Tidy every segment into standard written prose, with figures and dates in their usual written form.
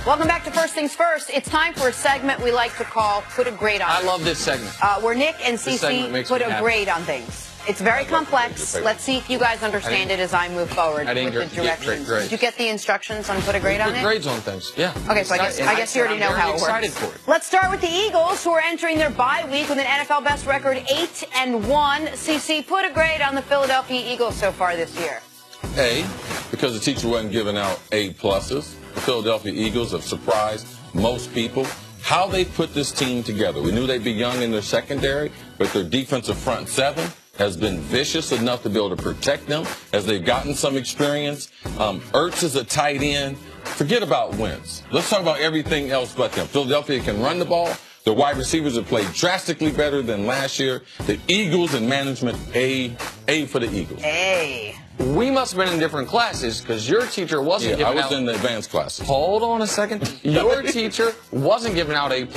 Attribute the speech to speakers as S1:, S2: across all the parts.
S1: Welcome back to First Things First. It's time for a segment we like to call Put a Grade on.
S2: I love this segment.
S1: Where Nick and Cece put a grade on things. It's very complex. Let's see if you guys understand it as I move forward with the directions. Did you get the instructions on put a grade on it?
S2: Grades on things, yeah.
S1: Okay, so I guess you already know how it works.
S2: For it.
S1: Let's start with the Eagles, who are entering their bye week with an NFL best record 8-1. CC, put a grade on the Philadelphia Eagles so far this year.
S3: A, because the teacher wasn't giving out A+. The Philadelphia Eagles have surprised most people. How they put this team together. We knew they'd be young in their secondary, but their defensive front seven has been vicious enough to be able to protect them as they've gotten some experience. Ertz is a tight end. Forget about Wentz. Let's talk about everything else but them. Philadelphia can run the ball. The wide receivers have played drastically better than last year. The Eagles and management, A for the Eagles.
S1: A.
S2: We must have been in different classes because your teacher wasn't giving out.
S3: I was in the advanced classes.
S2: Hold on a second. Your teacher wasn't giving out A+.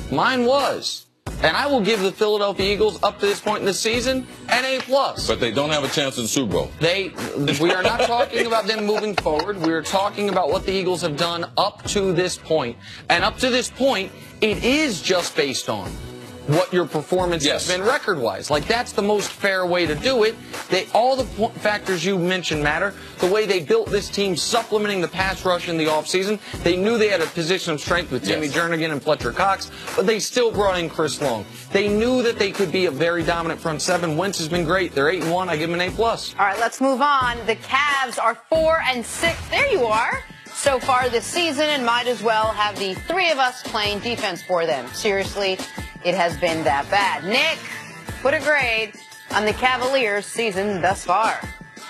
S2: Mine was. And I will give the Philadelphia Eagles up to this point in the season an A+.
S3: But they don't have a chance in the Super Bowl.
S2: We are not talking about them moving forward. We are talking about what the Eagles have done up to this point. And up to this point, it is just based on what your performance has been record-wise. Like, that's the most fair way to do it. All the factors you mentioned matter. The way they built this team, supplementing the pass rush in the offseason. They knew they had a position of strength with Timmy Jernigan and Fletcher Cox, but they still brought in Chris Long. They knew that they could be a very dominant front seven. Wentz has been great. They're 8-1. I give them an A+.
S1: All right, let's move on. The Cavs are 4-6. There you are. So far this season, and might as well have the three of us playing defense for them. Seriously, it has been that bad. Nick, put a grade on the Cavaliers' season thus far.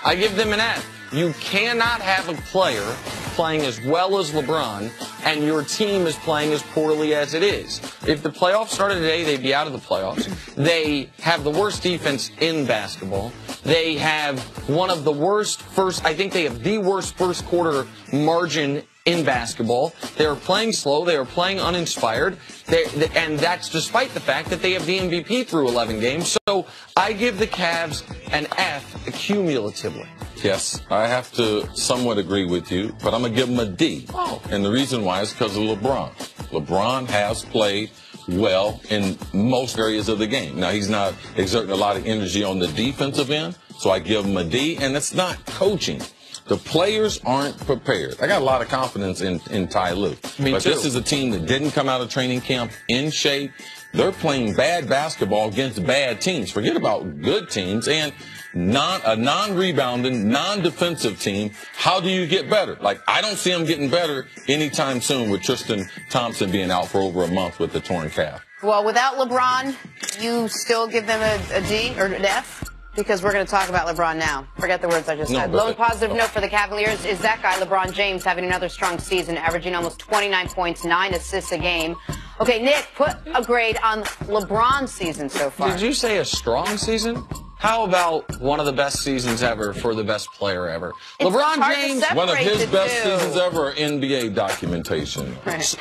S2: I give them an F. You cannot have a player playing as well as LeBron and your team is playing as poorly as it is. If the playoffs started today, they'd be out of the playoffs. They have the worst defense in basketball. They have one of the worst I think they have the worst first quarter margin in basketball. They are playing slow. They are playing uninspired. And that's despite the fact that they have the MVP through 11 games. So I give the Cavs an F cumulatively.
S3: Yes, I have to somewhat agree with you, but I'm going to give them a D. And the reason why is because of LeBron. LeBron has played well in most areas of the game. Now, he's not exerting a lot of energy on the defensive end, so I give him a D, and it's not coaching. The players aren't prepared. I got a lot of confidence in Ty Lue. But this is a team that didn't come out of training camp in shape. They're playing bad basketball against bad teams. Forget about good teams and a non-rebounding, non-defensive team. How do you get better? Like, I don't see them getting better anytime soon with Tristan Thompson being out for over a month with the torn calf.
S1: Well, without LeBron, you still give them a D or an F? Because we're going to talk about LeBron now. Forget the words I just said. Lone positive note for the Cavaliers is that guy, LeBron James, having another strong season, averaging almost 29 points, 9 assists a game. Okay, Nick, put a grade on LeBron's season so far.
S2: Did you say a strong season? How about one of the best seasons ever for the best player ever? LeBron James,
S3: one of his best seasons ever, or NBA documentation.
S2: Right.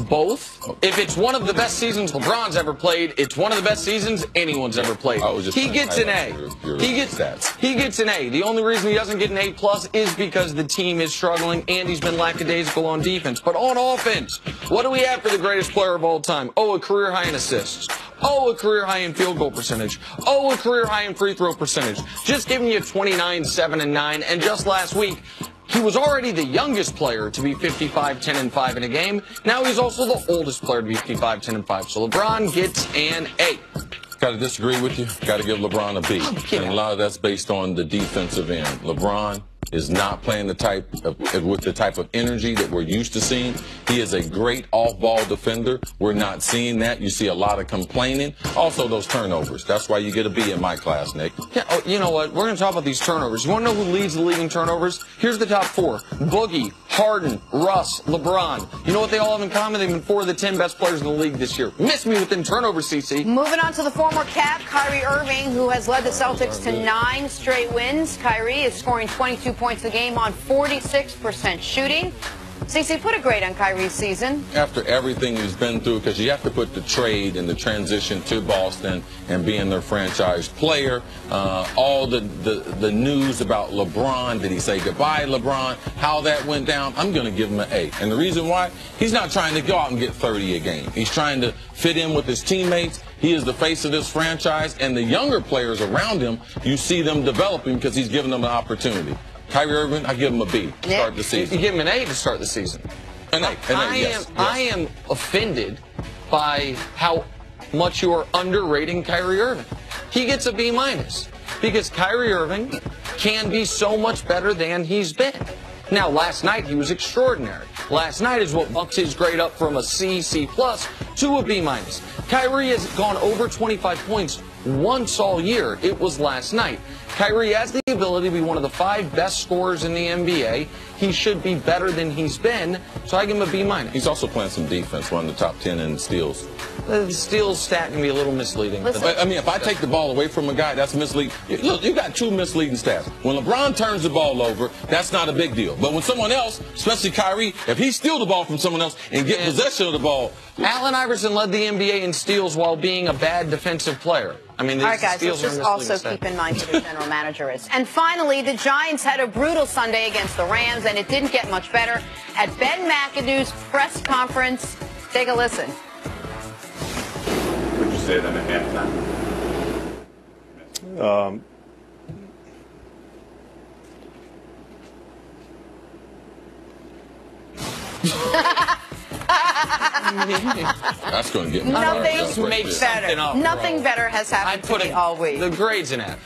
S2: Both. If it's one of the best seasons LeBron's ever played, it's one of the best seasons anyone's ever played. He gets an A. He gets an A. The only reason he doesn't get an A+ is because the team is struggling and he's been lackadaisical on defense. But on offense, what do we have for the greatest player of all time? Oh, a career high in assists. Oh, a career high in field goal percentage. Oh, a career high in free throw percentage. Just giving you 29, 7, and 9. And just last week, he was already the youngest player to be 55, 10, and 5 in a game. Now he's also the oldest player to be 55, 10, and 5. So LeBron gets an A.
S3: Got to disagree with you. Got to give LeBron a B. And a lot of that's based on the defensive end. LeBron is not playing with the type of energy that we're used to seeing. He is a great off-ball defender. We're not seeing that. You see a lot of complaining. Also, those turnovers. That's why you get a B in my class, Nick.
S2: Yeah, you know what? We're going to talk about these turnovers. You want to know who leads the league in turnovers? Here's the top 4. Boogie, Harden, Russ, LeBron. You know what they all have in common? They've been 4 of the 10 best players in the league this year. Miss me within turnovers, CC.
S1: Moving on to the former Cav, Kyrie Irving, who has led the Celtics to 9 straight wins. Kyrie is scoring 22 points a game on 46% shooting. Stacey, put a grade on Kyrie's season.
S3: After everything he's been through, because you have to put the trade and the transition to Boston and being their franchise player, all the news about LeBron, did he say goodbye, LeBron, how that went down, I'm going to give him an A. And the reason why, he's not trying to go out and get 30 a game. He's trying to fit in with his teammates. He is the face of this franchise, and the younger players around him, you see them developing because he's giving them an opportunity. Kyrie Irving, I give him a B to start the season.
S2: You give him an A to start the season.
S3: An A, yes.
S2: I am offended by how much you are underrating Kyrie Irving. He gets a B- because Kyrie Irving can be so much better than he's been. Now, last night he was extraordinary. Last night is what bumped his grade up from a C, C+ to a B-. Kyrie has gone over 25 points once all year. It was last night. Kyrie has the ability to be one of the 5 best scorers in the NBA. He should be better than he's been, so I give him a B-.
S3: He's also playing some defense, one of the top 10 in steals.
S2: The steals stat can be a little misleading.
S3: I mean, if I take the ball away from a guy, that's misleading. Look, you got 2 misleading stats. When LeBron turns the ball over, that's not a big deal. But when someone else, especially Kyrie, if he steals the ball from someone else and get possession of the ball.
S2: Allen Iverson led the NBA in steals while being a bad defensive player. I mean,
S1: all right, guys, let's just also keep in mind who the general manager is. And finally, the Giants had a brutal Sunday against the Rams, and it didn't get much better. At Ben McAdoo's press conference, take a listen.
S4: Would you say that at halftime?
S3: That's going to get me.
S1: Nothing better has happened to me all week.
S2: The grade's an F.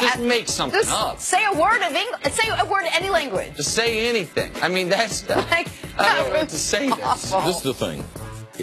S2: Just make something up.
S1: Say a word of English. Say a word in any language.
S2: Just say anything. I mean, that's like, I don't know what to say. This
S3: is the thing.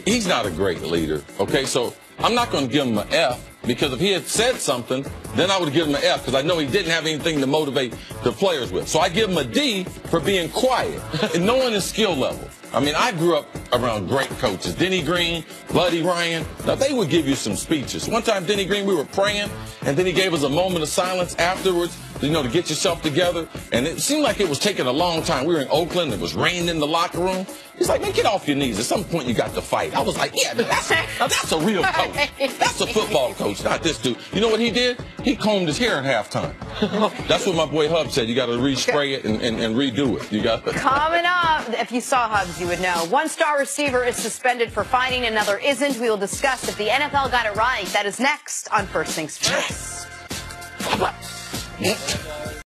S3: He's not a great leader. Okay, so I'm not going to give him an F, because if he had said something, then I would give him an F, because I know he didn't have anything to motivate the players with. So I give him a D for being quiet and knowing his skill level. I mean, I grew up around great coaches. Denny Green, Buddy Ryan. Now, they would give you some speeches. One time, Denny Green, we were praying, and then he gave us a moment of silence afterwards, you know, to get yourself together. And it seemed like it was taking a long time. We were in Oakland. It was raining in the locker room. He's like, man, get off your knees. At some point, you got to fight. I was like, yeah, that's a real coach. That's a football coach, not this dude. You know what he did? He combed his hair at halftime. That's what my boy Hub said. You got to respray it and redo it. You got
S1: Coming up, if you saw Hubs, you would know. One star receiver is suspended for fighting, another isn't. We will discuss if the NFL got it right. That is next on First Things First.